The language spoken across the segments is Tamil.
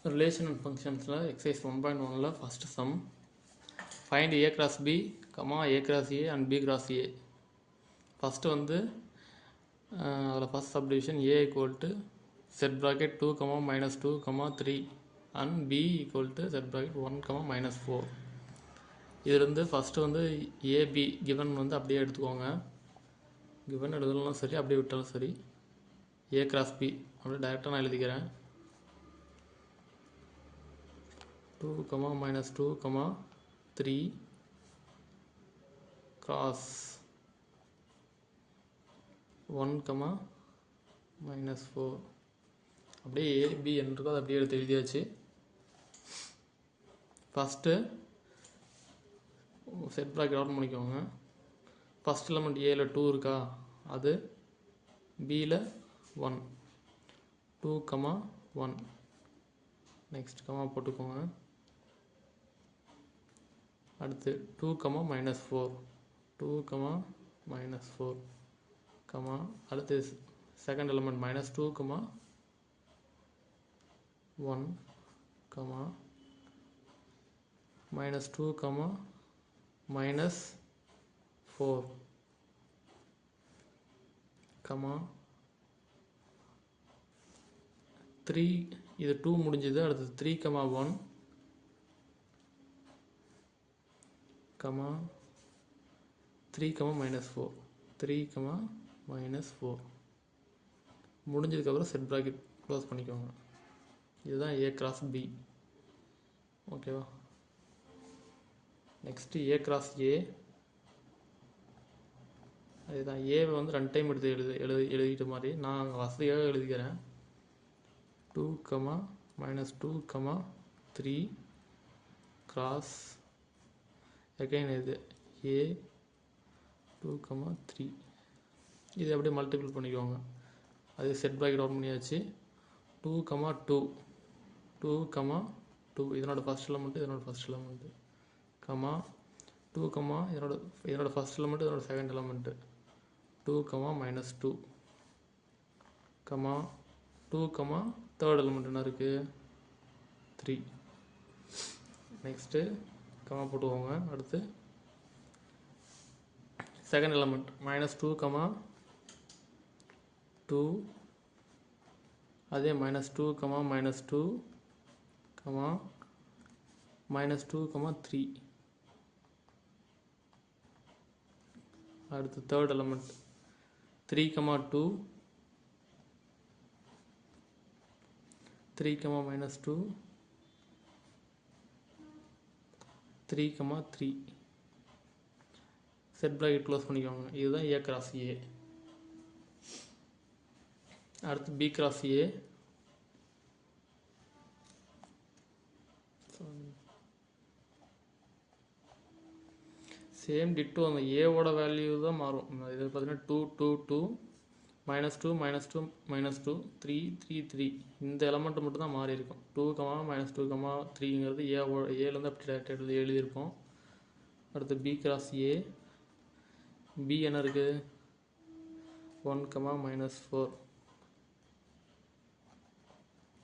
Relation and functions exercise 1.1 first sum. Find a cross b, a cross a and b cross a. First first subdivision a equal to set bracket 2 minus 2 3 and b equal to set bracket 1 minus 4. இதிலிருந்து first a b given அப்படியே எடுத்துக்கோங்க. given எழுதலாம் சரி, அப்படியே விட்டாலும் சரி. a cross b அப்படியே டைரக்டா நான் எழுதிக்கிறேன். 2 minus 2 3 cross 1 minus 4 அப்படியே a b என்றுக்கோ அது அப்படியே எடுத்து எழுதியாச்சு. ஃபஸ்ட்டு செட் ப்ராக்கெட் ஓப்பன் பண்ணிக்கோங்க. ஃபஸ்ட் எலமெண்ட் ஏல 2 இருக்கா, அது பியில் 1 2 1 நெக்ஸ்ட் போட்டுக்கோங்க. அடுத்து 2 minus 4 2 minus 4 அடுத்து second element minus 2 1 minus 2 minus 4 3 இது 2 முடிஞ்சது. அடுத்து 3 1 3 minus 4 3 minus 4 முடிஞ்சதுக்கப்புறம் செட் ப்ராக்கெட் க்ளோஸ் பண்ணிக்கோங்க. இதுதான் a cross b. ஓகேவா? Next a cross a. அதுதான் a ரெண்டு டைம் எடுத்து எழுதிட்ட மாதிரி நான் வசதியாக எழுதிக்கிறேன். 2 minus 2 3 cross again இது a 2 3 இது அப்படியே மல்டிபிள் பண்ணிக்கோங்க. அது செட் ப்ராக்கெட் ஓப்பன் பண்ணியாச்சு. 2 2 2 இதனோட ஃபர்ஸ்ட் எலமெண்ட் இதனோட ஃபர்ஸ்ட் எலமெண்ட் 2 இதனோட ஃபர்ஸ்ட் எலமெண்ட் இதனோட second element 2 minus 2 2 third element என்ன இருக்குது 3. நெக்ஸ்ட்டு போட்டுக்கோங்க. அடுத்து செகண்ட் எலமெண்ட் minus 2 2 அதே minus 2 minus 2 minus 2 3. அடுத்து third element 3 2 3 minus 2 3 3 set bracket close பண்ணிக்கோங்க. இதுதான் a cross a. அடுத்து b cross a. Same ditto அந்த ஏவோட வேல்யூ தான் மாறும். இது பார்த்தீங்கன்னா 2 2 2 minus 2 minus 2 minus 2 3 3 3 இந்த எலமெண்ட் மட்டும் தான் மாறி இருக்கும். 2 minus 2 3ங்கிறது ஏலேருந்து அப்படி டேரக்டாக எழுதியிருப்போம். அடுத்து b cross a. b என்ன இருக்குது 1 minus 4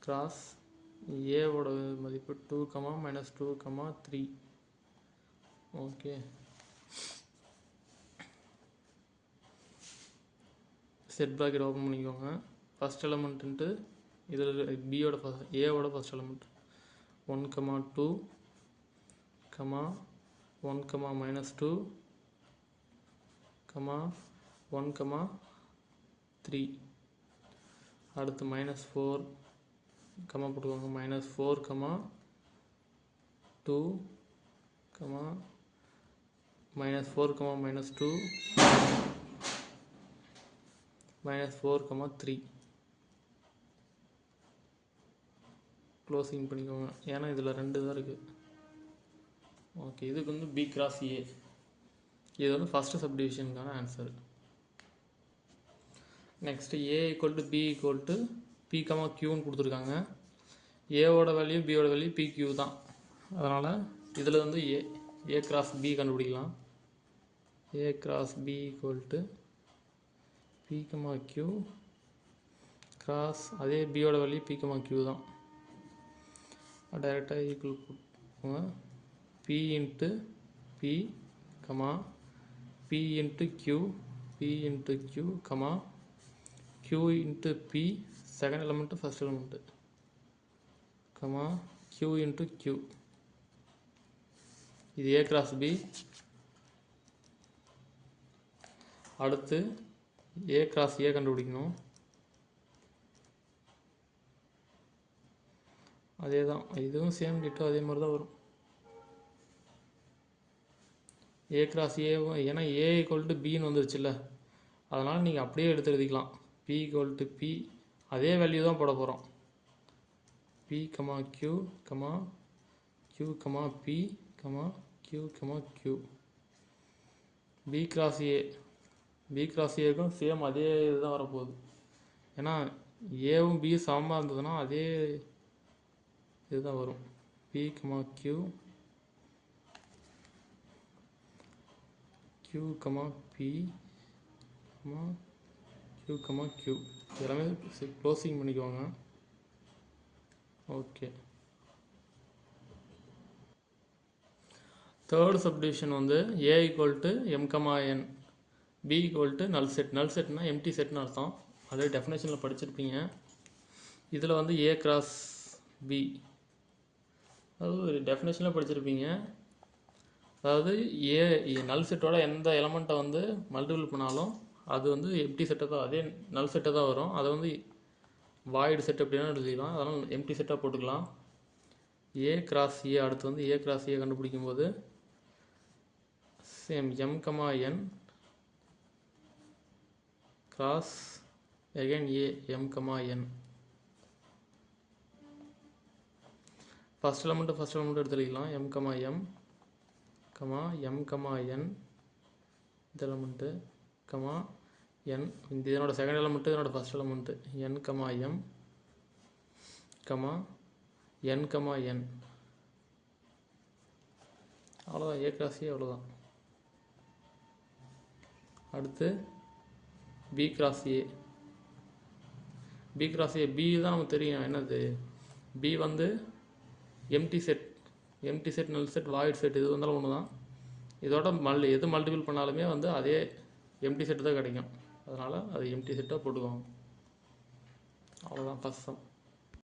cross ஏவோட மதிப்பு 2 minus 2 3. Okay, set bracket open பண்ணிக்கோங்க. ஃபஸ்ட் எலமெண்ட்டு இதில் பியோட ஃபஸ்ட் ஏவோட ஃபஸ்ட் எலமெண்ட் 1 2 1 minus 2 1 3. அடுத்து minus 4 போட்டுக்கோங்க. minus 4 2 minus 4 minus 2 minus 4 3 closing பண்ணிக்கோங்க. ஏன்னா இதில் ரெண்டு தான் இருக்குது. ஓகே, இதுக்கு b cross a. இது ஃபஸ்ட்டு சப்டிவிஷனுக்கான answer. Next a equal to b equal to p qன்னு கொடுத்துருக்காங்க. ஏவோட வேல்யூ பியோட வேல்யூ pq தான். அதனால் இதில் a cross b கண்டுபிடிக்கலாம். a cross b equal to p q cross அதே b ஓட வேல்யூ p q தான். டைரெக்டாக ஈக்குவல் போட்டுக்கோங்க. P into P comma P into Q, P into Q comma Q into P second element first element comma Q into Q. இது ஏ கிராஸ் பி. அடுத்து ஏ கிராஸ் ஏ கண்டுபிடிக்கணும். அதே தான், இதுவும் சேம் டிட்டோ அதே மாதிரி தான் வரும். ஏ கிராஸ் ஏவும், ஏன்னா ஏ ஈக்குவல் டு பின்னு வந்துருச்சுல்ல, அதனால் நீங்கள் அப்படியே எடுத்து எழுதிக்கலாம். பி ஈக்குவல் டு பி, அதே வேல்யூ தான் போட போகிறோம். P comma q comma q comma p comma q comma q. B cross A, B cross ஏக்கும் சேம் அதே இதுதான் வரப்போகுது. ஏன்னா ஏவும் பி சமமாக இருந்ததுன்னா அதே இதுதான் வரும். P comma q, q comma p comma q comma q. எல்லாமே க்ளோசிங் பண்ணிக்குவாங்க. ஓகே. தேர்ட் சப்டிவிஷன் வந்து A equal to m comma n, B equal to null set. Null செட்னா எம்டி செட்னு அர்த்தம். அதே டெஃபினேஷனில் படிச்சிருப்பீங்க. இதில் வந்து ஏ கிராஸ் பி, அதாவது டெஃபினேஷனில் படிச்சிருப்பீங்க. அதாவது ஏ நல் செட்டோட எந்த எலமெண்ட்டை வந்து மல்டிபிள் பண்ணாலும் அது வந்து எம்டி செட்டை தான், அதே நல் செட்டை தான் வரும். அதை வந்து வாய்டு செட் அப்படின்னா எழுதிக்கலாம். அதனால் எம்டி செட்டாக போட்டுக்கலாம். ஏ கிராஸ் ஏ, அடுத்து வந்து ஏ கிராஸ் ஏ கண்டுபிடிக்கும் போது same m comma n cross again A m comma n. First element எடுத்துக்கலாம். M comma m comma m comma n இந்த எலமெண்ட்டு கமா என், இந்த இதனோட செகண்ட் எலமெண்ட்டு இதனோட first element n comma m comma n comma n. அவ்வளோதான், ஏ கிராஸ் ஏ அவ்வளோதான். அடுத்து B cross A. B cross A, B தான் நமக்கு தெரியும் என்னது. பி வந்து empty set, empty set null set void set இது வந்தாலும் ஒன்று தான். இதோட எது மல்டிபிள் பண்ணாலுமே வந்து அதே எம்டி செட்டு தான் கிடைக்கும். அதனால் அது எம்டி செட்டாக போட்டுக்குவாங்க. அவ்வளோதான் ஃபஸ்ட் சம்.